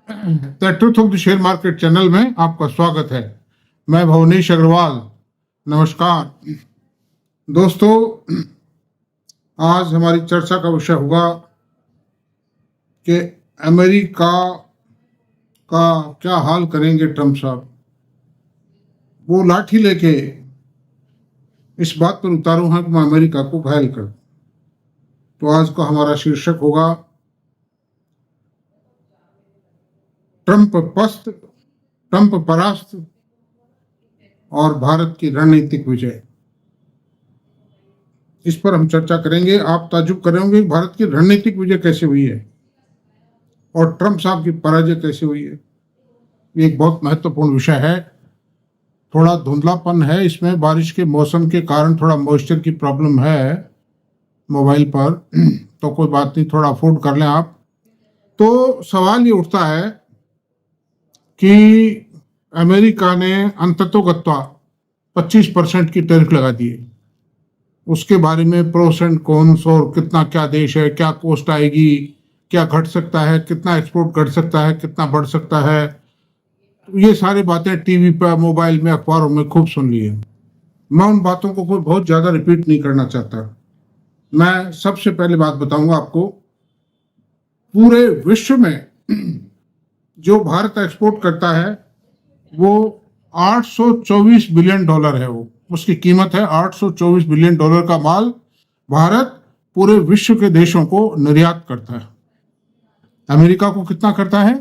The truth of the share market channel में आपका स्वागत है। मैं भवनेश अग्रवाल। नमस्कार दोस्तों, आज हमारी चर्चा का विषय होगा कि अमेरिका का क्या हाल करेंगे ट्रंप साहब। वो लाठी लेके इस बात पर उतारू हैं कि मैं अमेरिका को घायल कर। तो आज का हमारा शीर्षक होगा ट्रंप पस्त, ट्रंप परास्त और भारत की रणनीतिक विजय। इस पर हम चर्चा करेंगे। आप ताज्जुब करेंगे भारत की रणनीतिक विजय कैसे हुई है और ट्रंप साहब की पराजय कैसे हुई है। ये एक बहुत महत्वपूर्ण विषय है। थोड़ा धुंधलापन है इसमें, बारिश के मौसम के कारण थोड़ा मॉइस्चर की प्रॉब्लम है मोबाइल पर, तो कोई बात नहीं, थोड़ा अफोर्ड कर लें आप। तो सवाल ये उठता है कि अमेरिका ने अंततोगत्वा 25% की टैरिफ लगा दिए। उसके बारे में प्रोस एंड कॉन्स और कितना क्या देश है, क्या कॉस्ट आएगी, क्या घट सकता है, कितना एक्सपोर्ट घट सकता है, कितना बढ़ सकता है, ये सारी बातें टीवी पर, मोबाइल में, अखबारों में खूब सुन ली है। मैं उन बातों को कोई बहुत ज़्यादा रिपीट नहीं करना चाहता। मैं सबसे पहले बात बताऊंगा आपको, पूरे विश्व में जो भारत एक्सपोर्ट करता है वो 824 बिलियन डॉलर है। वो उसकी कीमत है 824 बिलियन डॉलर का माल भारत पूरे विश्व के देशों को निर्यात करता है। अमेरिका को कितना करता है?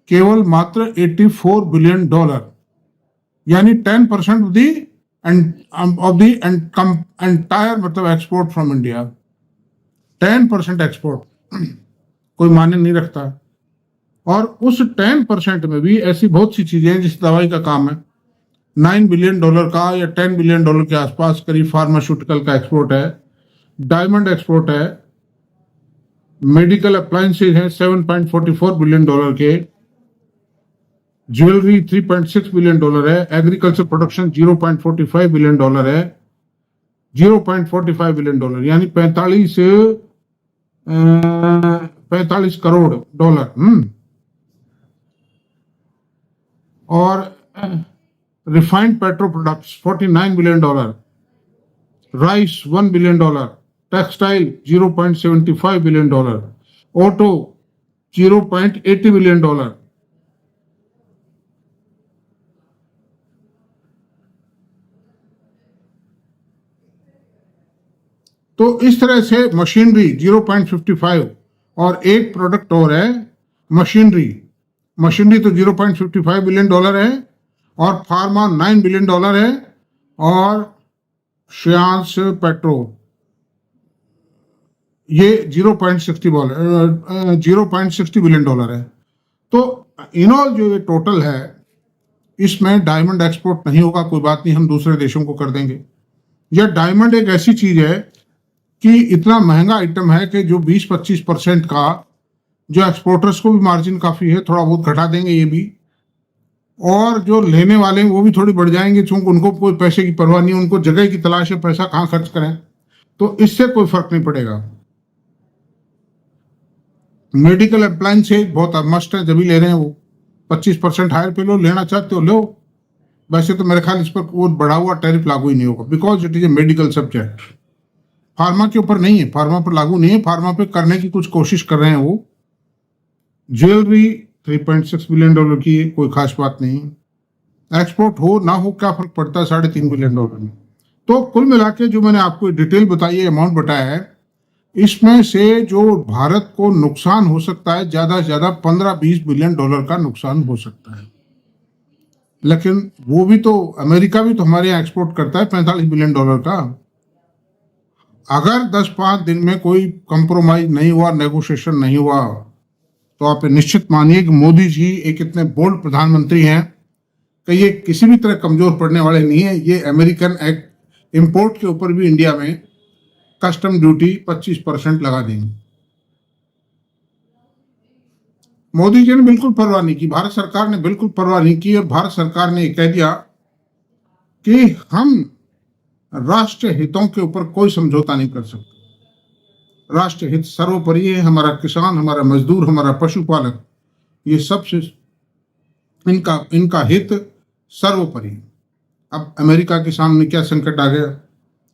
केवल मात्र 84 बिलियन डॉलर, यानी 10% ऑफ द एंटायर मतलब एक्सपोर्ट फ्रॉम इंडिया। 10% एक्सपोर्ट कोई मायने नहीं रखता। और उस 10% में भी ऐसी बहुत सी चीजें हैं, जिस दवाई का काम है 9 बिलियन डॉलर का या 10 बिलियन डॉलर के आसपास करीब फार्मास्यूटिकल का एक्सपोर्ट है, डायमंड एक्सपोर्ट है, मेडिकल अप्लायंसेज है 7.44 बिलियन डॉलर के, ज्वेलरी 3.6 बिलियन डॉलर है, एग्रीकल्चर प्रोडक्शन 0.45 बिलियन डॉलर है, 0.45 बिलियन डॉलर यानी 45 करोड़ डॉलर। और refined petro products 49 billion dollar, rice 1 billion dollar, textile 0.75 billion dollar, auto 0.80 billion dollar. तो इस तरह से मशीनरी 0.55, और एक प्रोडक्ट और है मशीनरी तो 0.55 बिलियन डॉलर है, और फार्मा 9 बिलियन डॉलर है, और श्रेयांस पेट्रो ये 0.60 बिलियन डॉलर है। तो इन ऑल जो ये टोटल है, इसमें डायमंड एक्सपोर्ट नहीं होगा, कोई बात नहीं, हम दूसरे देशों को कर देंगे। यह डायमंड एक ऐसी चीज है कि इतना महंगा आइटम है कि जो 20-25% का, जो एक्सपोर्टर्स को भी मार्जिन काफी है, थोड़ा बहुत घटा देंगे ये भी, और जो लेने वाले हैं वो भी थोड़ी बढ़ जाएंगे, चूंकि उनको कोई पैसे की परवाह नहीं, उनको जगह की तलाश है, पैसा कहाँ खर्च करें, तो इससे कोई फर्क नहीं पड़ेगा। मेडिकल अप्लायंस से बहुत मस्ट है, जब भी ले रहे हैं वो 25% हायर पे लो, लेना चाहते हो लो। वैसे तो मेरे ख्याल इस पर वो बढ़ा हुआ टैरिफ लागू ही नहीं होगा, because it is a medical subject. Pharma के ऊपर नहीं है, फार्मा पर लागू नहीं है, फार्मा पे करने की कुछ कोशिश कर रहे हैं वो। ज्वेलरी 3.6 बिलियन डॉलर की, कोई खास बात नहीं। एक्सपोर्ट हो ना हो क्या फर्क पड़ता है 3.5 बिलियन डॉलर में। तो कुल मिला के जो मैंने आपको डिटेल बताई है, अमाउंट बताया है, इसमें से जो भारत को नुकसान हो सकता है ज्यादा से ज्यादा 15-20 बिलियन डॉलर का नुकसान हो सकता है। लेकिन वो भी तो, अमेरिका भी तो हमारे यहाँ एक्सपोर्ट करता है 45 बिलियन डॉलर का। अगर 10-5 दिन में कोई कंप्रोमाइज नहीं हुआ, नेगोशिएशन नहीं हुआ, तो आप निश्चित मानिए कि मोदी जी एक इतने बोल्ड प्रधानमंत्री हैं कि ये किसी भी तरह कमजोर पड़ने वाले नहीं है। ये अमेरिकन इंपोर्ट के ऊपर भी इंडिया में कस्टम ड्यूटी 25% लगा देंगे। मोदी जी ने बिल्कुल परवाह नहीं की, भारत सरकार ने बिल्कुल परवाह नहीं की, और भारत सरकार ने कह दिया कि हम राष्ट्रीय हितों के ऊपर कोई समझौता नहीं कर सकते। राष्ट्रीय हित सर्वोपरि है। हमारा किसान, हमारा मजदूर, हमारा पशुपालक, ये सबसे इनका इनका हित सर्वोपरि। अब अमेरिका के सामने क्या संकट आ गया,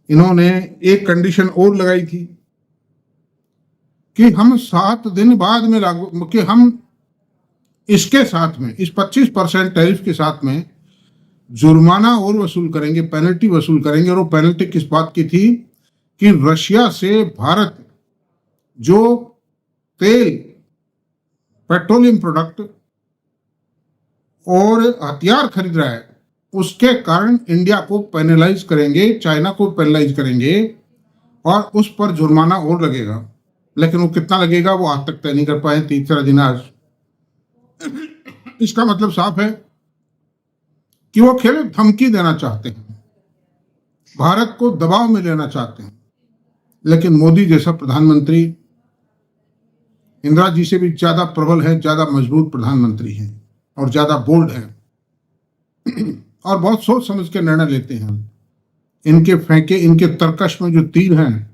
इन्होंने एक कंडीशन और लगाई थी कि हम 7 दिन बाद में लागू, कि हम इसके साथ में इस 25% टैरिफ के साथ में जुर्माना और वसूल करेंगे, पेनल्टी वसूल करेंगे। और वो पेनल्टी किस बात की थी कि रशिया से भारत जो तेल, पेट्रोलियम प्रोडक्ट और हथियार खरीद रहा है, उसके कारण इंडिया को पेनलाइज करेंगे, चाइना को पेनलाइज करेंगे और उस पर जुर्माना और लगेगा। लेकिन वो कितना लगेगा वो आज तक तय नहीं कर पाए, तीसरा दिन आज। इसका मतलब साफ है कि वो खेल धमकी देना चाहते हैं, भारत को दबाव में लेना चाहते हैं। लेकिन मोदी जैसा प्रधानमंत्री इंदिरा जी से भी ज्यादा प्रबल है, ज्यादा मजबूत प्रधानमंत्री है और ज्यादा बोल्ड है और बहुत सोच समझ के निर्णय लेते हैं। इनके तरकश में जो तीर हैं,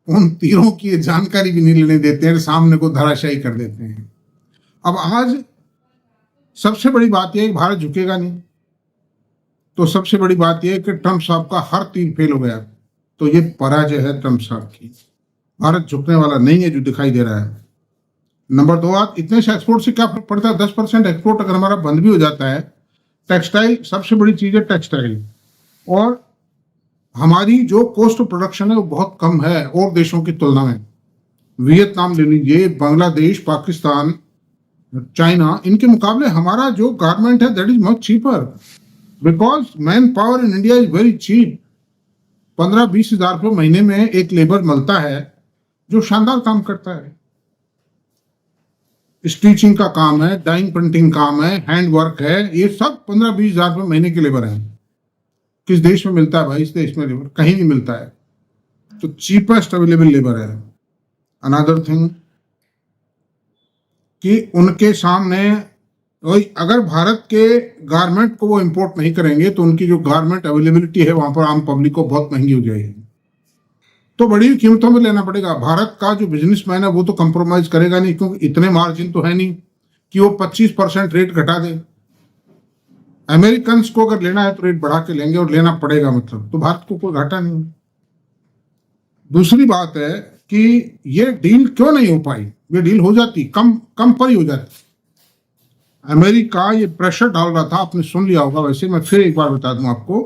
उन तीरों की जानकारी भी नहीं लेने देते हैं, सामने को धराशायी कर देते हैं। अब आज सबसे बड़ी बात यह है कि भारत झुकेगा नहीं, तो सबसे बड़ी बात यह है कि ट्रंप साहब का हर तीर फेल हो गया। तो ये पराजय है ट्रंप साहब की, भारत झुकने वाला नहीं है जो दिखाई दे रहा है। नंबर 2 बात, इतने से एक्सपोर्ट से क्या फर्क पड़ता है? 10% एक्सपोर्ट अगर हमारा बंद भी हो जाता है, टेक्सटाइल सबसे बड़ी चीज है, टेक्सटाइल, और हमारी जो कॉस्ट ऑफ प्रोडक्शन है वो बहुत कम है और देशों की तुलना में। वियतनाम ले लीजिए, बांग्लादेश, पाकिस्तान, चाइना, इनके मुकाबले हमारा जो गारमेंट है that is much cheaper, because manpower in India is very cheap. 15-20 हजार रुपये महीने में एक लेबर मिलता है जो शानदार काम करता है, स्टिचिंग का काम है, डाइंग प्रिंटिंग काम है, हैंड वर्क है, ये सब 15-20 हजार रुपये महीने के लेबर है। किस देश में मिलता है भाई? इस देश में लेबर कहीं नहीं मिलता है, तो चीपेस्ट अवेलेबल लेबर है। अनदर थिंग कि उनके सामने वही, अगर भारत के गारमेंट को वो इंपोर्ट नहीं करेंगे तो उनकी जो गारमेंट अवेलेबिलिटी है वहां पर आम पब्लिक को बहुत महंगी हो जाएगी, तो बड़ी कीमतों में लेना पड़ेगा। भारत का जो बिजनेसमैन है वो तो कंप्रोमाइज करेगा नहीं, क्योंकि इतने मार्जिन तो है नहीं कि वो 25% रेट घटा दे। अमेरिकन को अगर लेना है तो रेट बढ़ा के लेंगे और लेना पड़ेगा, मतलब, तो भारत को कोई घाटा नहीं। दूसरी बात है कि ये डील क्यों नहीं हो पाई? ये डील हो जाती, कम पर ही हो जाती। अमेरिका ये प्रेशर डाल रहा था, आपने सुन लिया होगा, वैसे मैं फिर एक बार बता दूं आपको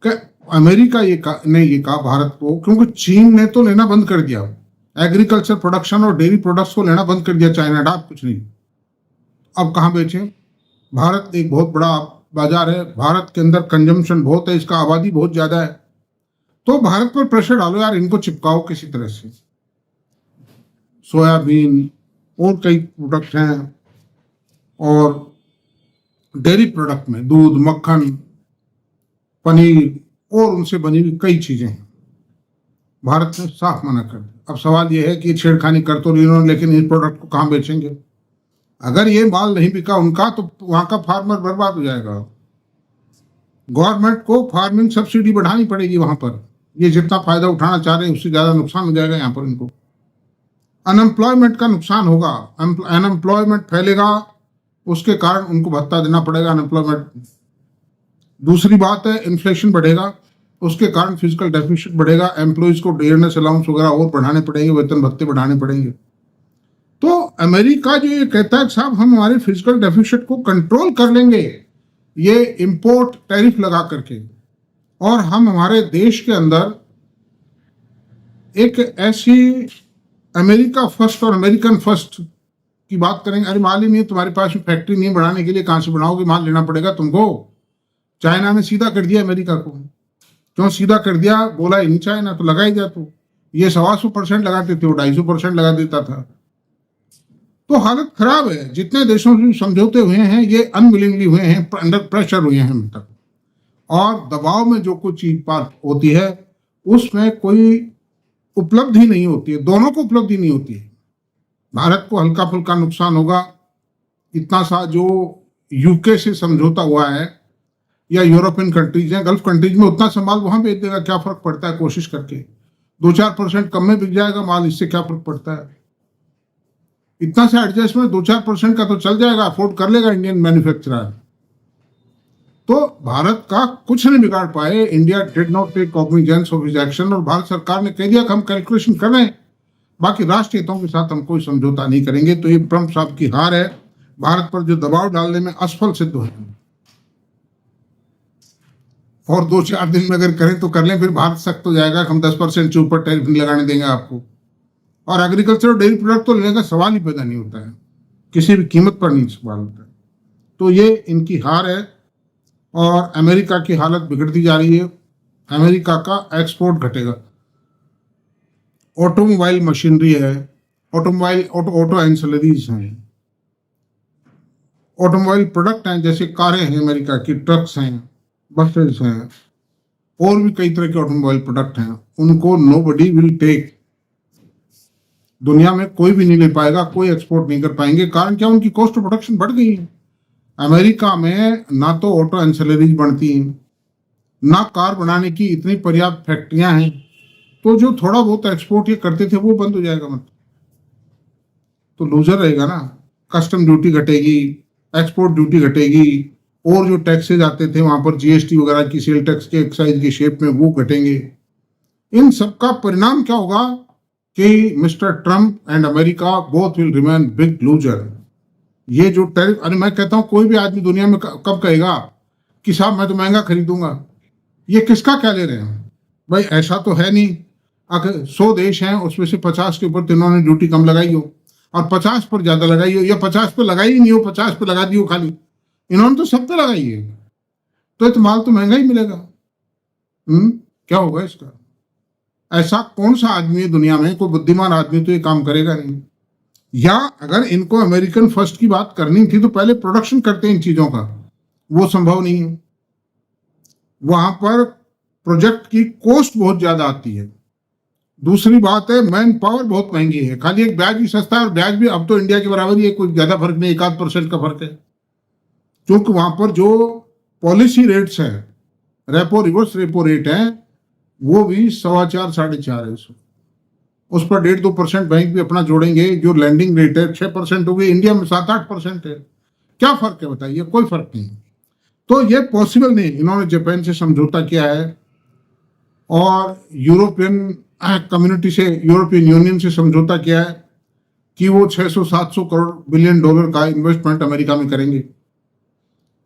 कि अमेरिका ने ये कहा भारत को, क्योंकि चीन ने तो लेना बंद कर दिया, एग्रीकल्चर प्रोडक्शन और डेयरी प्रोडक्ट्स को लेना बंद कर दिया, चाइना डाल कुछ नहीं। अब कहाँ बेचें? भारत एक बहुत बड़ा बाजार है, भारत के अंदर कंजम्पशन बहुत है, इसका आबादी बहुत ज्यादा है, तो भारत पर प्रेशर डालो यार, इनको चिपकाओ किसी तरह से। सोयाबीन और कई प्रोडक्ट हैं, और डेयरी प्रोडक्ट में दूध, मक्खन, पनीर और उनसे बनी हुई कई चीजें हैं, भारत ने साफ मना कर दिया। अब सवाल यह है कि छेड़खानी कर तो रही, लेकिन इस प्रोडक्ट को कहाँ बेचेंगे? अगर ये माल नहीं बिका उनका तो वहां का फार्मर बर्बाद हो जाएगा। गवर्नमेंट को फार्मिंग सब्सिडी बढ़ानी पड़ेगी वहां पर, ये जितना फायदा उठाना चाह रहे हैं उससे ज्यादा नुकसान हो जाएगा यहाँ पर इनको। अनएम्प्लॉयमेंट का नुकसान होगा, अनएम्प्लॉयमेंट फैलेगा, उसके कारण उनको भत्ता देना पड़ेगा, अनएम्प्लॉयमेंट। दूसरी बात है इन्फ्लेशन बढ़ेगा, उसके कारण फिजिकल डेफिसिट बढ़ेगा, एम्प्लॉयज को डियरनेस अलाउंस वगैरह और बढ़ाने पड़ेंगे, वेतन भत्ते बढ़ाने पड़ेंगे। तो अमेरिका जो ये कहता है साहब हम हमारे फिजिकल डेफिसिट को कंट्रोल कर लेंगे ये इंपोर्ट टैरिफ लगा करके, और हम हमारे देश के अंदर एक ऐसी अमेरिका फर्स्ट और अमेरिकन फर्स्ट की बात करेंगे। अरे माल ही नहीं, तुम्हारे पास में फैक्ट्री नहीं बढ़ाने के लिए, कहां से बढ़ाओगे? माल लेना पड़ेगा तुमको। चाइना ने सीधा कर दिया अमेरिका को, क्यों सीधा कर दिया? बोला ही नहीं चाइना, तो लगा ही दिया। तो ये 125% लगाते थे, वो 250% लगा देता था। तो हालत खराब है। जितने देशों से समझौते हुए हैं ये अनविलिंगली हुए हैं, अंडर प्रेशर हुए हैं हम तक, और दबाव में जो कुछ चीज पार होती है उसमें कोई उपलब्धि नहीं होती है, दोनों को उपलब्धि नहीं होती है। भारत को हल्का फुल्का नुकसान होगा, इतना सा जो यूके से समझौता हुआ है या यूरोपियन कंट्रीज हैं, गल्फ कंट्रीज में, उतना सा माल वहां बेच देगा, क्या फर्क पड़ता है? कोशिश करके 2-4% कम में बिक जाएगा माल, इससे क्या फर्क पड़ता है? इतना से एडजस्टमेंट 2-4% का तो चल जाएगा, अफोर्ड कर लेगा इंडियन मैन्युफैक्चरर। तो भारत का कुछ नहीं बिगाड़ पाए। India did not take cognizance of his action, और भारत सरकार ने कह दिया कि हम कैलकुलेशन कर रहे हैं, बाकी राष्ट्रीय हितों के साथ हम कोई समझौता नहीं करेंगे। तो ये ट्रंप साहब की हार है, भारत पर जो दबाव डालने में असफल सिद्ध हुए। और 2-4 दिन में अगर करें तो कर लें, फिर भारत सख्त हो जाएगा कि हम 10% से ऊपर टैरिफ नहीं लगाने देंगे आपको। और एग्रीकल्चर और डेयरी प्रोडक्ट तो लेने का सवाल ही पैदा नहीं होता है, किसी भी कीमत पर नहीं सवाल होता है। तो ये इनकी हार है। और अमेरिका की हालत बिगड़ती जा रही है, अमेरिका का एक्सपोर्ट घटेगा। ऑटोमोबाइल मशीनरी है, ऑटो एंसिलरीज हैं, ऑटोमोबाइल प्रोडक्ट हैं, जैसे कारें हैं अमेरिका की, ट्रक्स हैं, बसेस हैं, और भी कई तरह के ऑटोमोबाइल प्रोडक्ट हैं। उनको नोबडी विल टेक, दुनिया में कोई भी नहीं ले पाएगा, कोई एक्सपोर्ट नहीं कर पाएंगे। कारण क्या? उनकी कॉस्ट ऑफ प्रोडक्शन बढ़ गई है। अमेरिका में ना तो ऑटो एंसिलरीज बनती हैं, ना कार बनाने की इतनी पर्याप्त फैक्ट्रियां हैं। तो जो थोड़ा बहुत एक्सपोर्ट ये करते थे वो बंद हो जाएगा, मतलब तो लूजर रहेगा ना। कस्टम ड्यूटी घटेगी, एक्सपोर्ट ड्यूटी घटेगी, और जो टैक्सेज आते थे वहां पर जीएसटी वगैरह की, सेल टैक्स के एक्साइज की शेप में, वो घटेंगे। इन सब का परिणाम क्या होगा कि mister Trump and America both will remain big loser. ये जो टैरिफ, अरे मैं कहता हूं कोई भी आदमी दुनिया में कब कहेगा कि साहब मैं तो महंगा खरीदूंगा, ये किसका क्या ले रहे हैं भाई? ऐसा तो है नहीं। अगर 100 देश हैं उसमें से 50 के ऊपर इन्होंने ड्यूटी कम लगाई हो, और 50 पर ज्यादा लगाई हो, या 50 पे लगाई ही नहीं हो, 50 पे लगा दी हो खाली, इन्होंने तो सब पे लगाई है। तो ये तो माल तो महंगा ही मिलेगा। क्या होगा इसका? ऐसा कौन सा आदमी है दुनिया में, कोई बुद्धिमान आदमी तो ये काम करेगा नहीं। या अगर इनको अमेरिकन फर्स्ट की बात करनी थी तो पहले प्रोडक्शन करते हैं इन चीजों का, वो संभव नहीं है। वहां पर प्रोजेक्ट की कॉस्ट बहुत ज्यादा आती है। दूसरी बात है, मैन पावर बहुत महंगी है। खाली एक ब्याज भी सस्ता है, और ब्याज भी अब तो इंडिया के बराबर ही है, कोई ज्यादा फर्क नहीं, 1-8% का फर्क है। क्योंकि वहां पर जो पॉलिसी रेट्स है, रेपो रिवर्स रेपो रेट है, वो भी 4.25-4.5 है। उस पर 1.5-2% बैंक भी अपना जोड़ेंगे। जो लैंडिंग रेट है 6% हो गई, इंडिया में 7-8% है। क्या फर्क है बताइए? कोई फर्क नहीं। तो ये पॉसिबल नहीं। इन्होंने जापान से समझौता किया है, और यूरोपियन कम्युनिटी से, यूरोपियन यूनियन से समझौता किया है कि वो 600-700 करोड़ बिलियन डॉलर का इन्वेस्टमेंट अमेरिका में करेंगे।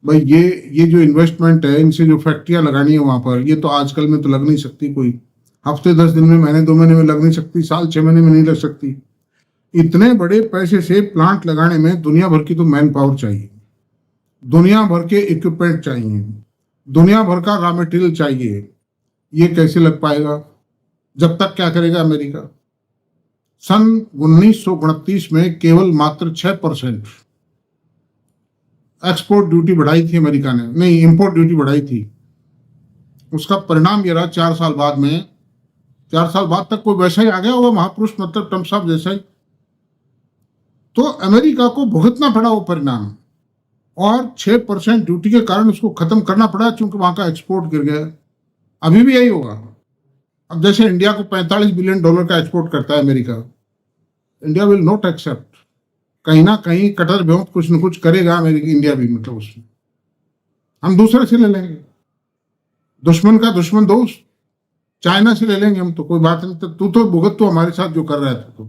भाई ये जो इन्वेस्टमेंट है, इनसे जो फैक्ट्रियां लगानी है वहां पर, ये तो आजकल में तो लग नहीं सकती। कोई हफ्ते 10 दिन में, महीने 2 महीने में लग नहीं सकती, साल 6 महीने में नहीं लग सकती। इतने बड़े पैसे से प्लांट लगाने में दुनिया भर की तो मैन पावर चाहिए, दुनिया भर के इक्विपमेंट चाहिए, दुनिया भर का रॉ मटेरियल चाहिए। ये कैसे लग पाएगा? जब तक क्या करेगा अमेरिका? सन 1929 में केवल मात्र 6% एक्सपोर्ट ड्यूटी बढ़ाई थी अमेरिका ने, नहीं इंपोर्ट ड्यूटी बढ़ाई थी। उसका परिणाम ये रहा, 4 साल बाद में, 4 साल बाद तक कोई वैसा ही आ गया होगा महापुरुष, मतलब ट्रंप साहब जैसा ही। तो अमेरिका को भुगतना पड़ा वो परिणाम, और 6% ड्यूटी के कारण उसको खत्म करना पड़ा, क्योंकि वहां का एक्सपोर्ट गिर गया। अभी भी यही होगा। अब जैसे इंडिया को 45 बिलियन डॉलर का एक्सपोर्ट करता है America, India will not accept. कहीं ना कहीं कटर बेहोत कुछ न कुछ करेगा अमेरिका, इंडिया भी, मतलब उसमें हम दूसरे से ले लेंगे। दुश्मन का दुश्मन दोस्त, चाइना से ले लेंगे हम, तो कोई बात नहीं। तू तो भुगत तो हमारे साथ जो कर रहा है।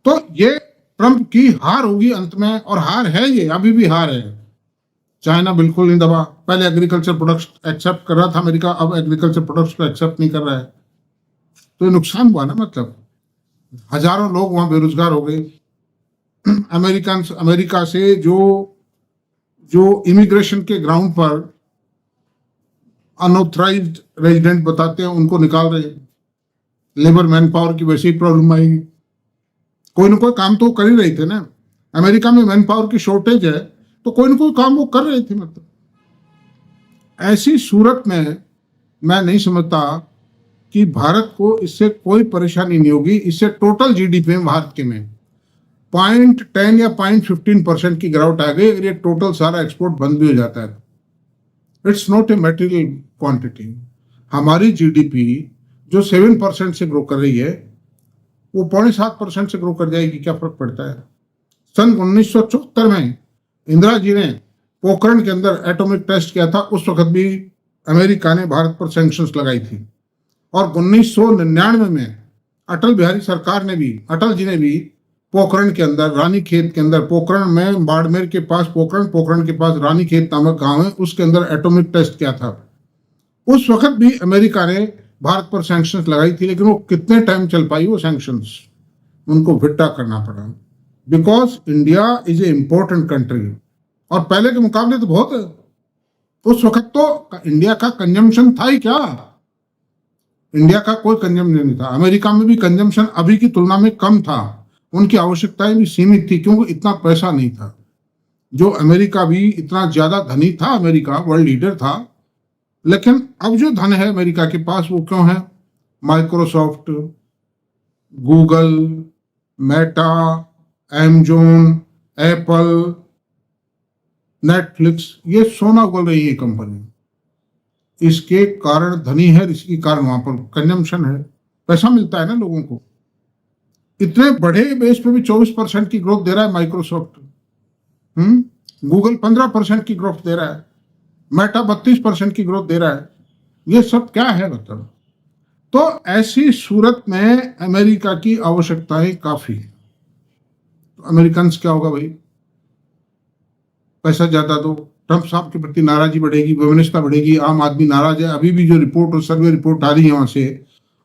तो ये ट्रंप की हार होगी अंत में, और हार है, ये अभी भी हार है। चाइना बिल्कुल नहीं दबा। पहले एग्रीकल्चर प्रोडक्ट्स एक्सेप्ट कर रहा था अमेरिका, अब एग्रीकल्चर प्रोडक्ट्स को एक्सेप्ट नहीं कर रहा है। तो ये नुकसान हुआ ना, मतलब हजारों लोग वहां बेरोजगार हो गए। अमेरिका से जो इमिग्रेशन के ग्राउंड पर अनऑथराइज्ड रेजिडेंट बताते हैं, उनको निकाल रहे। लेबर मैन पावर की वैसे ही प्रॉब्लम आएगी। कोई ना कोई काम तो कर ही रहे थे ना। अमेरिका में मैन पावर की शॉर्टेज है, तो कोई ना कोई काम वो कर रहे थे। मतलब ऐसी सूरत में मैं नहीं समझता कि भारत को इससे कोई परेशानी नहीं होगी। इससे टोटल जीडीपी में भारत के में 0.10 या 0.15% की गिरावट आ गई। अगर ये टोटल सारा एक्सपोर्ट बंद भी हो जाता है, it's not a material quantity. हमारी जीडीपी जो 7% से ग्रो कर रही है, वो 0.7% से ग्रो कर जाएगी, क्या फर्क पड़ता है। सन 1974 में इंदिरा जी ने पोखरण के अंदर एटॉमिक टेस्ट किया था, उस वक्त भी अमेरिका ने भारत पर सैंक्शंस लगाई थी। और 1999 में अटल बिहारी सरकार ने भी, अटल जी ने भी पोखरण के अंदर, रानीखेत के अंदर, पोखरण में बाड़मेर के पास पोखरण के पास रानीखेत नामक गांव है, उसके अंदर एटॉमिक टेस्ट किया था। उस वक्त भी अमेरिका ने भारत पर सैंक्शंस लगाई थी, लेकिन वो कितने टाइम चल पाई वो सैंक्शंस, उनको विड्रॉ करना पड़ा, because India is a important country. और पहले के मुकाबले तो बहुत है। उस वक्त तो इंडिया का कंजम्पशन था ही क्या, इंडिया का कोई कंजम्पशन नहीं था। अमेरिका में भी कंजम्पशन अभी की तुलना में कम था, उनकी आवश्यकताएं भी सीमित थी, क्योंकि इतना पैसा नहीं था। जो अमेरिका भी इतना ज्यादा धनी था, अमेरिका वर्ल्ड लीडर था, लेकिन अब जो धन है अमेरिका के पास वो क्यों है? Microsoft, Google, Meta, Amazon, Apple, Netflix, ये सोना उगल रही है कंपनी। इसके कारण धनी है, इसके कारण वहां पर कंजम्पशन है, पैसा मिलता है ना लोगों को। इतने बड़े बेस पे भी 24% की ग्रोथ दे रहा है माइक्रोसॉफ्ट, गूगल 15% की ग्रोथ दे रहा है, मेटा 32% की ग्रोथ दे रहा है। ये सब क्या है मतलब? तो ऐसी सूरत में अमेरिका की आवश्यकताएं काफी। तो अमेरिकन क्या होगा भाई? पैसा ज्यादा दो, ट्रंप साहब के प्रति नाराजगी बढ़ेगी, वैमनस्यता बढ़ेगी, आम आदमी नाराज है। अभी भी जो रिपोर्ट और सर्वे रिपोर्ट आ रही है वहां से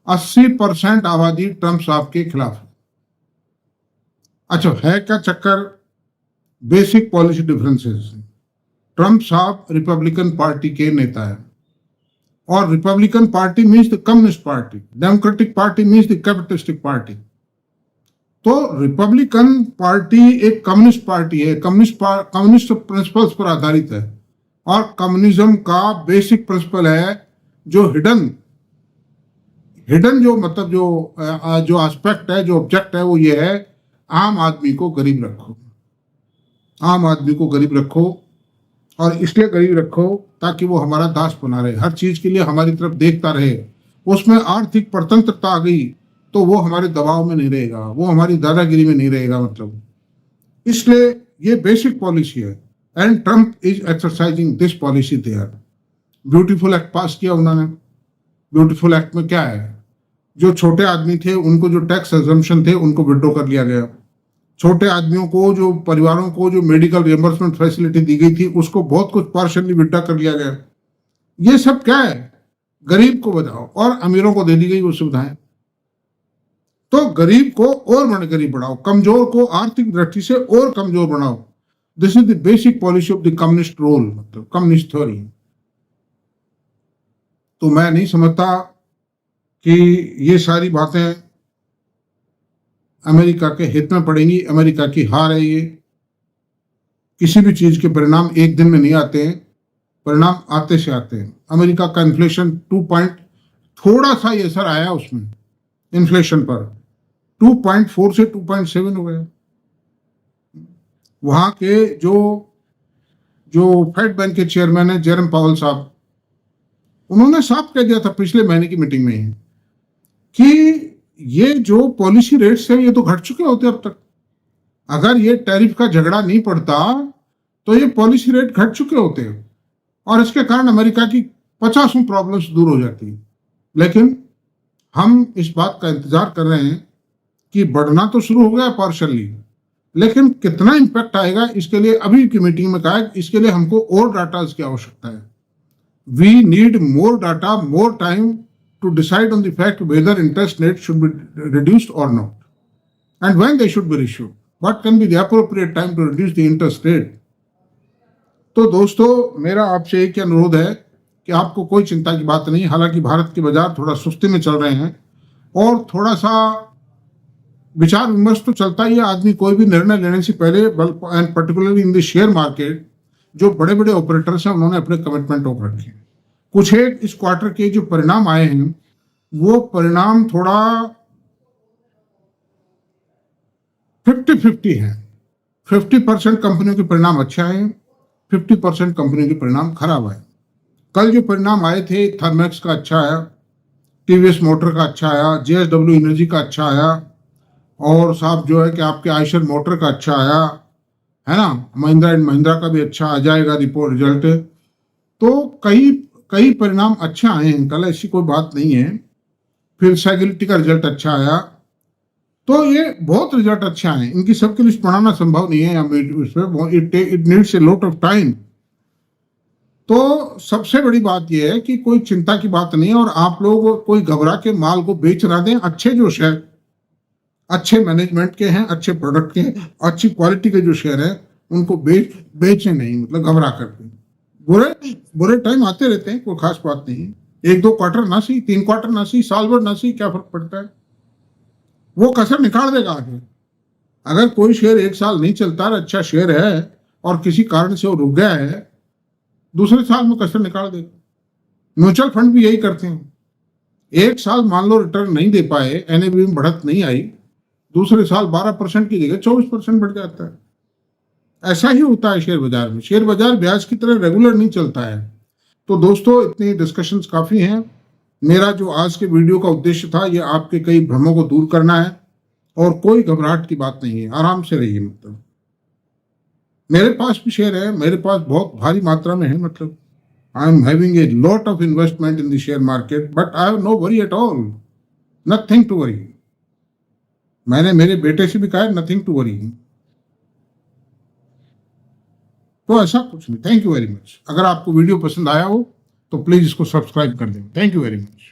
80% आबादी ट्रंप साहब के खिलाफ है। अच्छा, है क्या चक्कर? Basic policy differences. ट्रंप साहब रिपब्लिकन पार्टी के नेता है, और Republican party means the communist party, democratic party means the capitalistic party. तो रिपब्लिकन पार्टी एक कम्युनिस्ट पार्टी है, कम्युनिस्ट प्रिंसिपल्स पर आधारित है। और कम्युनिज्म का बेसिक प्रिंसिपल है जो हिडन जो मतलब जो एस्पेक्ट है, जो ऑब्जेक्ट है, वो ये है, आम आदमी को गरीब रखो, आम आदमी को गरीब रखो। और इसलिए गरीब रखो ताकि वो हमारा दास बना रहे, हर चीज के लिए हमारी तरफ देखता रहे। उसमें आर्थिक परतंत्रता आ गई तो वो हमारे दबाव में नहीं रहेगा, वो हमारी दादागिरी में नहीं रहेगा मतलब। इसलिए ये बेसिक पॉलिसी है, and Trump is exercising this policy there. Beautiful act pass किया उन्होंने। ब्यूटीफुल एक्ट में क्या है? जो छोटे आदमी थे उनको जो टैक्स एग्जम्पशन थे उनको विड्रॉ कर लिया गया। छोटे आदमियों को, जो परिवारों को जो मेडिकल रिएम्बर्समेंट फैसिलिटी दी गई थी, उसको बहुत कुछ पार्शियली विड्रॉ कर लिया गया। ये सब क्या है? गरीब को बचाओ, और अमीरों को दे दी गई वो सुविधाएं। तो गरीब को और गरीब बढ़ाओ, कमजोर को आर्थिक दृष्टि से और कमजोर बनाओ। This is the basic policy of the communist role, मतलब कम्युनिस्ट थ्योरी। तो मैं नहीं समझता कि ये सारी बातें अमेरिका के हित में पड़ेंगी। अमेरिका की हार है ये। किसी भी चीज के परिणाम एक दिन में नहीं आते हैं, परिणाम आते से आते हैं। अमेरिका का इन्फ्लेशन 2 पॉइंट थोड़ा सा ये असर आया उसमें इन्फ्लेशन पर, 2.4 से 2.7 हो गया। वहां के जो फेड बैंक के चेयरमैन है जेरम पावल साहब, उन्होंने साफ कह दिया था पिछले महीने की मीटिंग में कि ये जो पॉलिसी रेट्स है ये तो घट चुके होते अब तक। अगर ये टैरिफ का झगड़ा नहीं पड़ता तो ये पॉलिसी रेट घट चुके होते, और इसके कारण अमेरिका की 50 प्रॉब्लम्स दूर हो जाती। लेकिन हम इस बात का इंतजार कर रहे हैं कि बढ़ना तो शुरू हो गया पार्शली, लेकिन कितना इंपैक्ट आएगा इसके लिए अभी की मीटिंग में कहा, इसके लिए हमको और डाटा की आवश्यकता है। We need more data, more time to decide on the fact whether interest rate should be reduced or not, and when they should be issued. What can be the appropriate time to reduce the interest rate? तो दोस्तों, मेरा आपसे एक अनुरोध है कि आपको कोई चिंता की बात नहीं। हालांकि भारत के बाजार थोड़ा सुस्ती में चल रहे हैं, और थोड़ा सा विचार विमर्श तो चलता ही है। आदमी कोई भी निर्णय लेने से पहले, and particularly in the share market, जो बड़े बड़े ऑपरेटर्स हैं उन्होंने अपने कमिटमेंट ऑफ रखे हैं। कुछ एक इस क्वार्टर के जो परिणाम आए हैं वो परिणाम थोड़ा 50-50 है। 50% कंपनियों के परिणाम अच्छा है, 50% कंपनियों के परिणाम खराब आए। कल जो परिणाम आए थे, थर्मैक्स का अच्छा आया, टीवीएस मोटर का अच्छा आया, जेएसडब्ल्यू एनर्जी का अच्छा आया, और साहब जो है कि आपके आयशर मोटर का अच्छा आया है ना, महिंद्रा एंड महिंद्रा का भी अच्छा आ जाएगा रिपोर्ट रिजल्ट। तो कई कई परिणाम अच्छे आए हैं कल, ऐसी कोई बात नहीं है। फिर सैगिलिटी का रिजल्ट अच्छा आया। तो ये बहुत रिजल्ट अच्छे आए, इनकी सबकी लिस्ट पढ़ाना संभव नहीं है, it needs a lot of time. तो सबसे बड़ी बात यह है कि कोई चिंता की बात नहीं है, और आप लोग कोई घबरा के माल को बेच ना दें। अच्छे जो शेयर अच्छे मैनेजमेंट के हैं, अच्छे प्रोडक्ट के हैं, अच्छी क्वालिटी के जो शेयर है उनको बेचे नहीं, मतलब घबरा करके। बुरे बुरे टाइम आते रहते हैं, कोई खास बात नहीं है। 1-2 क्वार्टर ना सी, 3 क्वार्टर ना सी, साल भर ना सी, क्या फर्क पड़ता है, वो कसर निकाल देगा आगे। अगर कोई शेयर 1 साल नहीं चलता और अच्छा शेयर है और किसी कारण से वो रुक गया है, दूसरे साल में कसर निकाल देगा। म्यूचुअल फंड भी यही करते हैं। 1 साल मान लो रिटर्न नहीं दे पाए, एनएवी में बढ़त नहीं आई, दूसरे साल 12% की जगह 24% बढ़ जाता है। ऐसा ही होता है शेयर बाजार में। शेयर बाजार ब्याज की तरह रेगुलर नहीं चलता है। तो दोस्तों, इतनी डिस्कशंस काफी हैं। मेरा जो आज के वीडियो का उद्देश्य था, ये आपके कई भ्रमों को दूर करना है, और कोई घबराहट की बात नहीं है, आराम से रहिए। मतलब मेरे पास भी शेयर है, मेरे पास बहुत भारी मात्रा में है। मतलब I am having a lot of investment in the share market, but I have no worry at all, nothing to worry. मैंने मेरे बेटे से भी कहा नथिंग टू वरी। तो ऐसा कुछ नहीं। Thank you very much. अगर आपको वीडियो पसंद आया हो तो प्लीज इसको सब्सक्राइब कर दें। Thank you very much.